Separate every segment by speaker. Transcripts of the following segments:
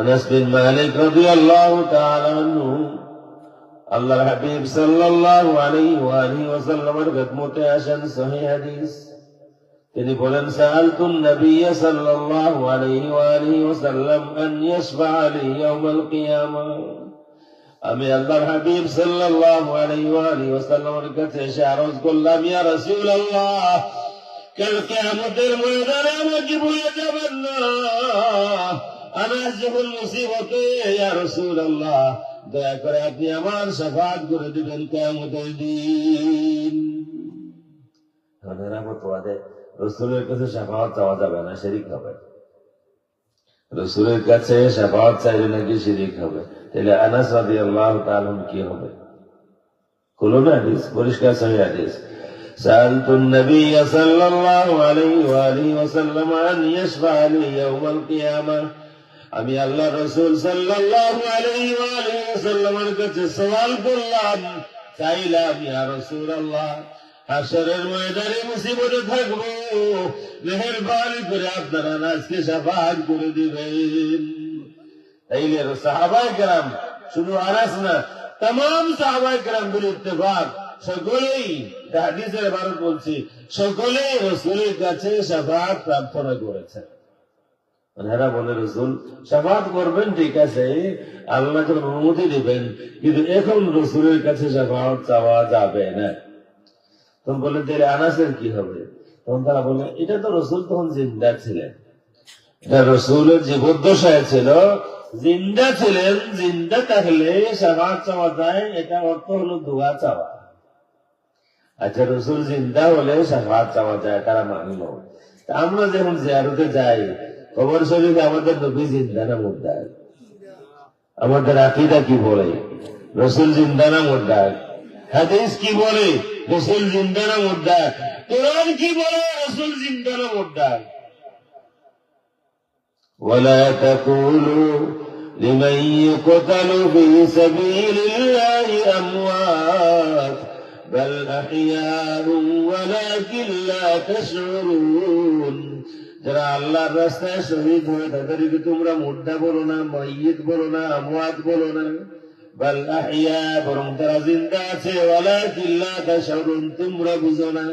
Speaker 1: আনাস বিন মালিক রাদিয়াল্লাহু তাআলা আনহু আল্লাহর হাবিব সাল্লাল্লাহু আলাইহি ওয়া আলিহি ওয়াসাল্লামের খিদমতে আসেন, সহিহ হাদিস। তিনি বলেন, সাআলতুন নবিয়্য সাল্লাল্লাহু আলাইহি ওয়া আলিহি ওয়াসাল্লাম আন ইয়াশফা'a লি ইয়াওমাল কিয়ামাহ। আমি আল্লাহর হাবিব সাল্লাল্লাহু আলাইহি ওয়া আলিহি ওয়াসাল্লামের কাছে এসে আরজ করলাম, ইয়া রাসূলুল্লাহ, কাল কিয়ামতের ময়দানে আমাকে ভুলে যাবেন না, আনাস যখন মুসিবতে, ইয়া রাসূলুল্লাহ, দয়া করে আপনি আমার শাফাআত করে দিবেন কিয়ামতের দিন। রাসূলের কাছে শাফাআত চাওয়া যাবে না, শিরক হবে। রাসূলের কাছে শাফাআত চাইলে নাকি শিরক হবে। তাহলে আনাস রাদিয়াল্লাহু তাআলা আনহু কি হবে? খুলুন হাদিস, পরিষ্কার সহিহ হাদিস। সাআলতুন নবিয়্য সাল্লাল্লাহু আলাইহি ওয়া আলিহি ওয়াসাল্লাম আন ইয়াশফা'a লি ইয়াওমাল কিয়ামাহ। আমি আল্লাহর রাসূল সাল্লাল্লাহু আলাইহি ওয়া আলিহি ওয়াসাল্লামের কাছে সওয়াল করলাম, চাইলাম, ইয়া রাসূলুল্লাহ, হাশরের ময়দানে মুসিবতে থাকবো, মেহেরবানি করে আপনারা আনাসকে শাফাআত করে দিবেন। তাইলে সাহাবায়ে কেরাম, শুধু আনাস না, तमाम সাহাবায়ে কেরামদের ইত্তেফাক, সকলেই হাদিসের ইবারত বলছি, সকলেই রাসূলের কাছে শাফাআত প্রার্থনা করেছেন। এরা বলে, রাসূল শাফাআত করবেন, ঠিক আছে, আল্লাহ যখন অনুমতি দিবেন, কিন্তু এখন রাসূলের কাছে শাফাআত চাওয়া যাবে না। তখন বললেন, তাহলে আনাসের কি হবে? তখন তারা বলে, এটা তো রাসূল তখন জিন্দা ছিলেন, এটা রাসূলের জীবদ্দশায় ছিল, জিন্দা ছিলেন, জিন্দা থাকলে শাফাআত চাওয়া যায়, এটা অর্থ হলো দোয়া চাওয়া। আচ্ছা, রাসূল জিন্দা হলে শাফাআত চাওয়া যায়, তারা মানল। আমরা যখন জিয়ারতে যাই, কবর শরীফে আমাদের নবী জিন্দা না মুর্দা? আমাদের আকীদা কি বলে? রাসূল জিন্দা না মুর্দা? হাদিস কি বলে? রাসূল জিন্দা না মুর্দা? কোরআন কি বলে? রাসূল জিন্দা না মুর্দা? ولا تقولوا لمن يقتل في سبيل الله أموات بل أحياء ولكن لا تشعرون। যারা আল্লাহর রাস্তায় শহীদ হয় তাদেরকে তোমরা মুর্দা বলো না, মাইয়িত বলো না, আমওয়াত বলো না, বাল আহইয়া, বরং তারা জিন্দা আছে, ওয়ালাকিন লা তাশউরুন, তোমরা বুঝো না।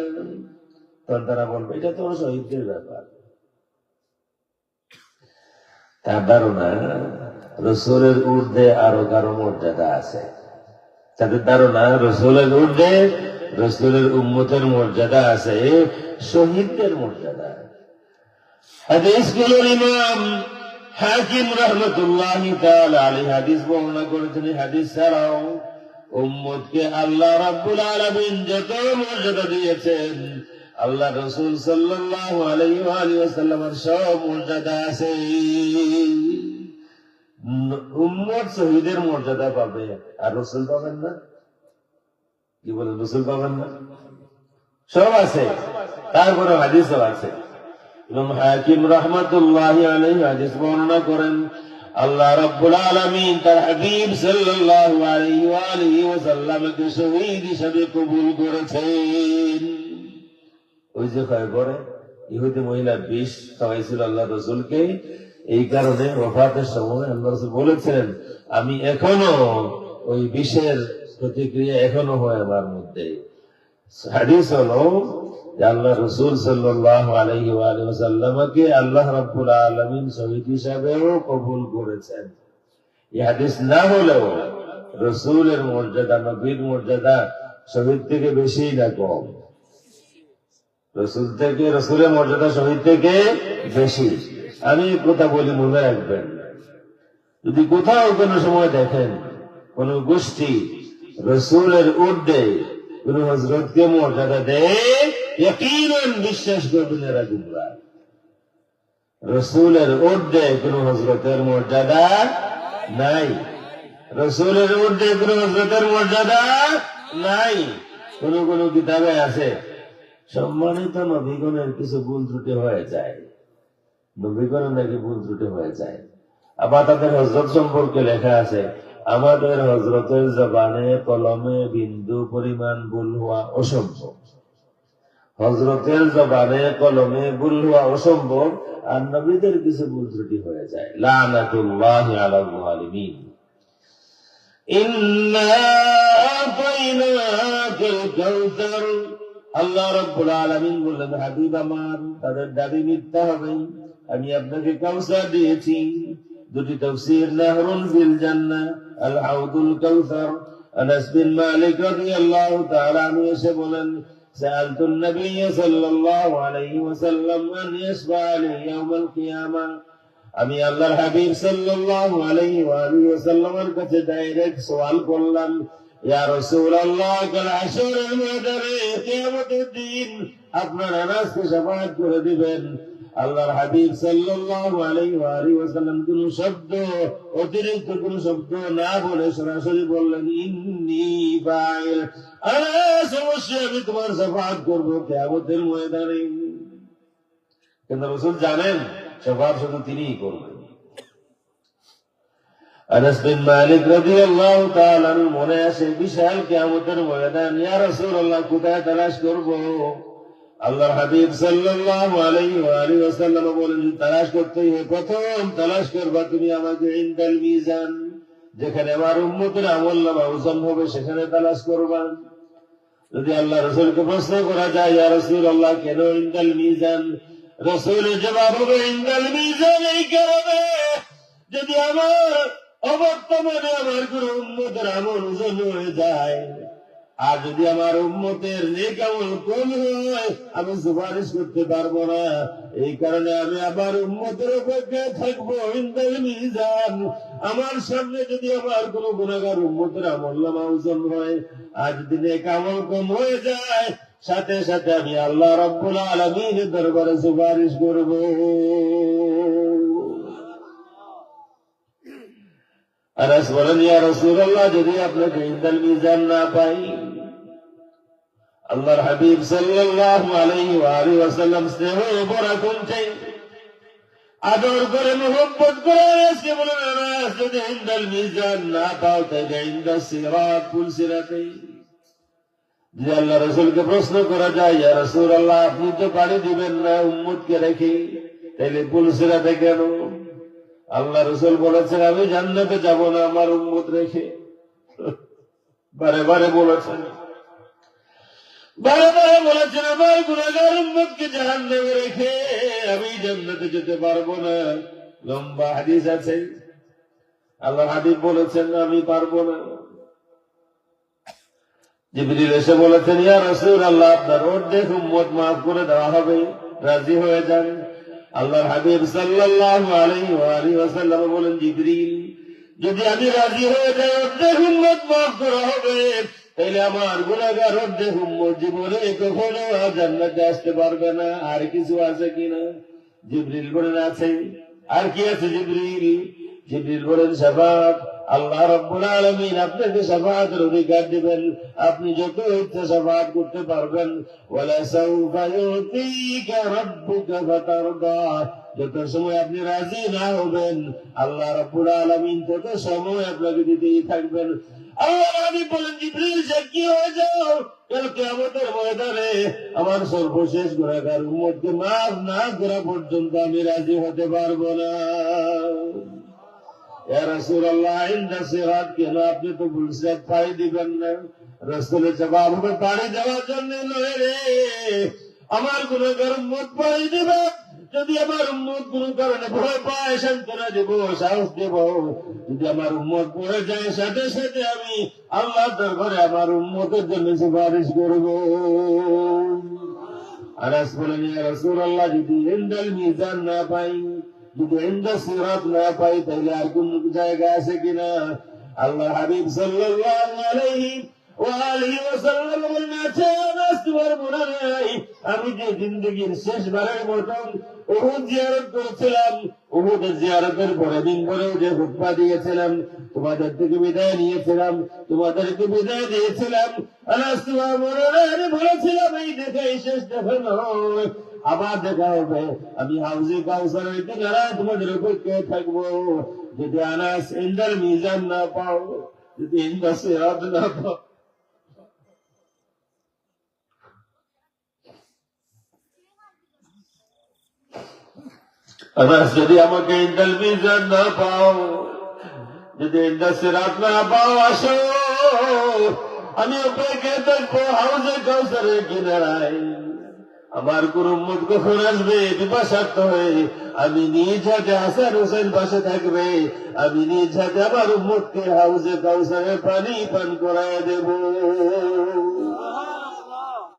Speaker 1: তখন তারা বলবে, এটা তো শহীদদের ব্যাপার। তার ধারণা রাসূলের ঊর্ধ্বে আরো কারো মর্যাদা আছে। তাদের ধারণা রাসূলের ঊর্ধ্বে রাসূলের উম্মতের মর্যাদা আছে, শহীদদের মর্যাদা। হাদিসগুলোর ইমাম হাকিম রাহমাতুল্লাহি তাআলা আলাইহি হাদিস বর্ণনা করেছেন। হাদিস ছাড়াও উম্মতকে আল্লাহ রাব্বুল আলামিন যত মর্যাদা দিয়েছেন, আল্লাহ রাসূল সাল্লাল্লাহু আলাইহি ওয়া আলিহি ওয়াসাল্লামের সব মর্যাদা আছে। উম্মত শহীদের মর্যাদা পাবে, আর রাসূল পাবেন না? কি বলেন, রাসূল পাবেন না? সব আছে, তারপরে হাদিসও আছে। ইমাম হাকিম রাহমাতুল্লাহি আলাইহি হাদিস বর্ণনা করেন, আল্লাহ রাব্বুল আলামিন তার হাবিব সাল্লাল্লাহু আলাইহি ওয়া আলিহি ওয়াসাল্লামকে শহীদ হিসেবে কবুল করেছেন। ওই যে খয়বরে ইহুদি মহিলা বিষ খাওয়াইছিল আল্লাহ রাসূলকে, এই কারণে ওফাতের সময় আল্লাহ রাসূল বলেছিলেন, আমি এখনো ওই বিষের প্রতিক্রিয়া এখনো হয় আমার মধ্যে। হাদিস হলো যে আল্লাহ রাসূল সাল্লাল্লাহু আলাইহি ওয়া আলিহি ওয়াসাল্লামকে আল্লাহ রাব্বুল আলামিন শহীদ হিসেবেও কবুল করেছেন। এই হাদিস না হলেও রাসূলের মর্যাদা, নবীর মর্যাদা শহীদ থেকে বেশি না কম? রাসূল থেকে, রাসূলের মর্যাদা শহীদ থেকে বেশি। আমি কথা বলি, মনে রাখবেন, যদি কোথাও কোনো সময় দেখেন কোন গোষ্ঠী রাসূলের ঊর্ধ্বে কোন হযরতকে মর্যাদা দেয়, ইয়াকিনান বিশ্বাস করবেন এরা গুমরাহ। রাসূলের ঊর্ধ্বে কোন হযরতের মর্যাদা নাই, রাসূলের ঊর্ধ্বে কোন হযরতের মর্যাদা নাই। কোন কোন কিতাবে আছে সম্মানিত নবীগণের কিছু ভুল ত্রুটি হয়ে যায়, নবীগণের নাকি ভুল ত্রুটি হয়ে যায়। আবার তাদের হযরত সম্পর্কে লেখা আছে, আমাদের হযরতের জবানে কলমে বিন্দু পরিমাণ ভুল হওয়া অসম্ভব। হযরতের জবানে কলমে ভুল হওয়া অসম্ভব, আর নবীদের কিছু ভুল ত্রুটি হয়ে যায়। লানাতুল্লাহি আলাল যালিমিন। ইন্না আতাইনাকাল কাউসার, আল্লাহ রাব্বুল আলামিন বললেন, হাবিব আমার, তাদের দাবি মিথ্যা হবে, আমি আপনাকে কাউসার দিয়েছি। দুটি তাফসীর, নাহরুন ফিল জান্নাহ, আল হাউদুল কাউসার। আনাস বিন মালিক রাদিয়াল্লাহু তাআলা আনহু এসে বলেন, সাআলতুন নবী সাল্লাল্লাহু আলাইহি ওয়াসাল্লাম আন ইয়াশফা লি ইয়াউমাল কিয়ামাহ, আমি আল্লাহর হাবিব সাল্লাল্লাহু আলাইহি ওয়া আলিহি ওয়াসাল্লামের কাছে ডাইরেক্ট সওয়াল করলাম, ইয়া রাসূলুল্লাহ, কাল হাশরের ময়দানে কিয়ামতের দিন আপনার আনাসকে শাফাআত করে দিবেন। আল্লাহর হাবিব সাল্লাল্লাহু আলাইহি ওয়া আলিহি ওয়াসাল্লাম কোন শব্দ, অতিরিক্ত কোন শব্দ না বলে সরাসরি বললেন, ইন্নী ফাইল, আনাস, অবশ্যই আমি তোমার শাফাআত করব কিয়ামতের ময়দানে। কিন্তু রাসূল জানেন শাফাআত শুধু তিনিই করবেন। আনাস বিন মালিক রাদিয়াল্লাহু তাআলা মনে আসে বিশাল কিয়ামতের ময়দান, ইয়া রাসূলুল্লাহ, কোথায় তালাশ করব? আল্লাহর হাবিব সাল্লাল্লাহু আলাইহি ওয়া আলিহি ওয়াসাল্লাম বলেন, তালাশ করতেই হবে, প্রথম তালাশ করবা তুমি আমাকে ইনদাল মিজান, যেখানে আমার উম্মতের আমলনামা ওজন হবে সেখানে তালাশ করবা। যদি আল্লাহ রাসূলকে প্রশ্ন করা যায়, ইয়া রাসূলুল্লাহ, কেন ইনদাল মিজান? রাসূলের জবাব হবে, ইনদাল মিজান এই কারণে, যদি আমার অবর্তমানে আমার কোন উম্মতের আমল ওজন হয়ে যায়, আর যদি আমার উম্মতের নেক আমল কম হয়, আমি সুপারিশ করতে পারবো না। এই কারণে আমি আমার উম্মতের অপেক্ষায় থাকবো ইনদাল মিজান। আমার সামনে যদি আমার কোন গুনাহগার উম্মতের আমলনামা ওজন হয়, আর যদি নেক আমল কম হয়ে যায়, সাথে সাথে আমি আল্লাহ রাব্বুল আলামিনের দরবারে সুপারিশ করব। আনাস বলেন, ইয়া রাসূলুল্লাহ, যদি আপনাকে ইনদাল মিজান না পাই, আল্লাহর হাবিব সাল্লাল্লাহু আলাইহি ওয়া আলিহি ওয়াসাল্লাম স্নেহ ভরা কণ্ঠে আদর করে মোহব্বত করে আনাসকে বলেন, আনাস, যদি ইনদাল মিজান না পাও, তাহলে ইনদাস সিরাত, পুল সিরাতে। যে আল্লাহ রাসূলকে প্রশ্ন করা যায়, ইয়া রাসূলুল্লাহ, আপনি তো পাড়ি দিবেন না উম্মতকে রেখে, তাহলে পুল সিরাতে কেন? আল্লাহ রাসূল বলেছেন, আমি জান্নাতে যাব না আমার উম্মত রেখে। বারে বারে বলেছেন, বারে বারে বলেছেন, আমার গুনাহগার উম্মতকে জাহান্নামে রেখে আমি জান্নাতে যেতে পারবো না। লম্বা হাদিস আছে, আল্লাহ হাবিব বলেছেন, আমি পারবো না। জিবরিল এসে বলেছেন, ইয়া রাসূলুল্লাহ, আপনার অর্ধেক উম্মত মাফ করে দেওয়া হবে, রাজি হয়ে যান। আল্লাহর হাবিব সাল্লাল্লাহু আলাইহি ওয়া আলিহি ওয়াসাল্লাম বলেন, জিবরিল, যদি আমি রাজি হয়ে যাই অর্ধেক উম্মত মাফ করা হবে, তাহলে আমার গুনাহগার অর্ধেক উম্মত জীবনে কখনো জান্নাতে আসতে পারবে না। আর কিছু আছে কিনা? জিবরিল বলেন, আছে। আর কি আছে জিবরিল? জিবরিল বলেন, শাফাআত। আল্লাহ রাব্বুল আলামিন আপনাকে শাফাআতের অধিকার দিবেন, আপনি যত ইচ্ছা শাফাআত করতে পারবেন। ওয়ালা সাউফা ইউতিকা রাব্বুকা ফাতারদা, যত সময় আপনি রাজি না হবেন, আল্লাহ রাব্বুল আলামিন তত সময় আপনাকে দিতেই থাকবেন। আল্লাহ নবী বলেন, জিবরিল, সাক্ষী হয়ে যাও, কাল কিয়ামতের ময়দানে আমার সর্বশেষ গুনাহগার উম্মতকে মাফ না করা পর্যন্ত আমি রাজি হতে পারবো না। ইয়া রাসূলুল্লাহ, ইনদা সিরাত, কেন আপনি তো পুল সিরাত পাড়ি দিবেন না? রাসূলের জবাব হবে, পাড়ি দেওয়ার জন্য নয় রে, আমার গুনাহগার উম্মত পাড়ি দিবে। যদি আমার উম্মত কোন কারণে ভয় পায়, সান্ত্বনা দেব, সাহস দেব। যদি আমার উম্মত পড়ে যায়, সাথে সাথে আমি আল্লাহর দরবারে আমার উম্মতের জন্য সুপারিশ করব। আনাস বলেন, ইয়া রাসূলুল্লাহ, যদি ইনদাল মিজান না পাই, যদি ইনদাস সিরাত না পাই, তাহলে আর কোন জায়গা আছে কিনা? আল্লাহ হাবিব সাল্লাল্লাহু আলাইহি ওয়া আলিহি ওয়াসাল্লাম বলেন, আছে। আনাস, তোমার মনে নাই আমি যে জিন্দেগীর শেষবারের মতন উহুদ জিয়ারত করেছিলাম, উহুদের জিয়ারতের পরে দিন পরেও যে খুতবা দিয়েছিলাম, তোমাদের থেকে বিদায় নিয়েছিলাম, তোমাদেরকে বিদায় দিয়েছিলাম। আনাস, তোমার মনে নাই আমি বলেছিলাম, এই দেখাই শেষ দেখা নয়, আবার দেখা হবে। আমি হাউজে কাউসারের কিনারায় তোমাদের অপেক্ষায় থাকবো। যদি আনাস ইনদাল মিজান না পাও, যদি ইনদাস সিরাত না পাও, আনাস, যদি আমাকে ইন্দাল মিজান না পাও, যদি ইন্দা সিরাত না পাও, আসো আমি অপেক্ষা থাকবো হাউজে কাউসারের কিনারায়। আমার কোন উম্মত কখন আসবে পিপাসার্থ হয়ে, আমি নিজ হাতে হাসান হোসেন পাশে থাকবে, আমি নিজ হাতে আমার উম্মতকে হাউজে কাউসারের পানি পান করায় দেব।